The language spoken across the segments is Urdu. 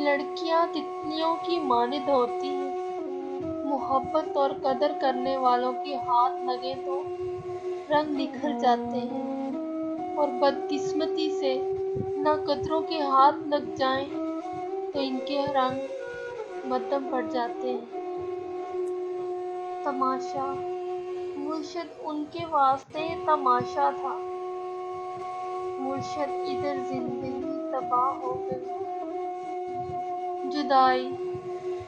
لڑکیاں تتلیوں کی مانند ہوتی ہیں، محبت اور قدر کرنے والوں کے ہاتھ لگے تو رنگ نکھر جاتے ہیں، اور بدقسمتی سے نہ قدروں کے ہاتھ لگ جائیں تو ان کے رنگ مدھم پڑ جاتے ہیں۔ تماشا، مرشد ان کے واسطے تماشا تھا۔ مرشد ادھر زندگی تباہ ہو گئی۔ جدائی،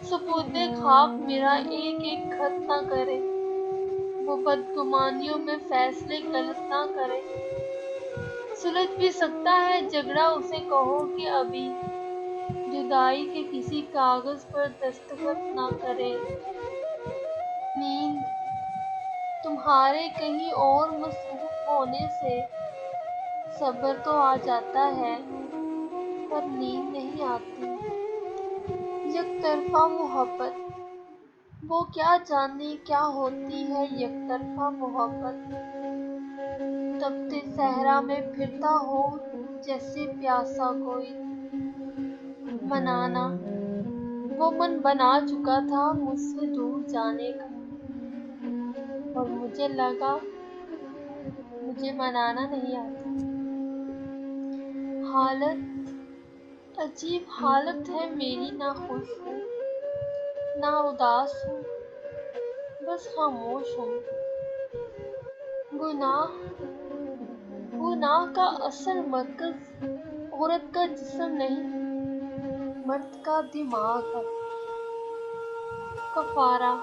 سپرد خاک میرا ایک ایک خط نہ کرے، وہ بدگمانیوں میں فیصلے غلط نہ کرے۔ سلجھ بھی سکتا ہے جھگڑا، اسے کہو کہ ابھی جدائی کے کسی کاغذ پر دستخط نہ کرے۔ نیند، تمہارے کہیں اور مصروف ہونے سے صبر تو آ جاتا ہے پر نیند نہیں آتی۔ یک طرفہ محبت، وہ کیا جانے کیا ہوتی ہے یک طرفہ محبت۔ تپتے صحرا میں پھرتا ہو جیسے پیاسا کوئی۔ منانا، وہ من بنا چکا تھا مجھ سے دور جانے کا، اور مجھے لگا مجھے منانا نہیں آتا۔ حالت، عجیب حالت ہے میری، نہ خوش ہوں نہ اداس ہوں، بس خاموش ہوں۔ گناہ کا اصل مرکز عورت کا جسم نہیں، مرد کا دماغ ہے۔ کفارہ،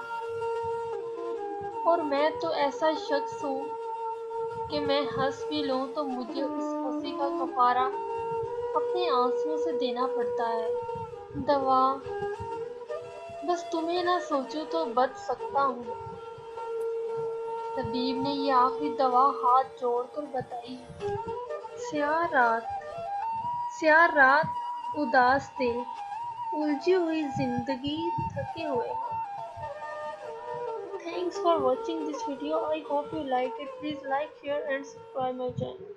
اور میں تو ایسا شخص ہوں کہ میں ہنس بھی لوں تو مجھے اس ہنسی کا کفارہ اپنے آنسوؤں سے دینا پڑتا ہے۔ دوا، بس تمہیں نہ سوچوں تو بچ سکتا ہوں۔ طبیب نے یہ آخری دوا ہاتھ جوڑ کر بتائی ہے۔ سیاہ رات، اداس دل، الجھی ہوئی زندگی، تھکے ہوئے ہیں۔ Thanks for watching this video. I hope you like it. Please like, share and subscribe my channel.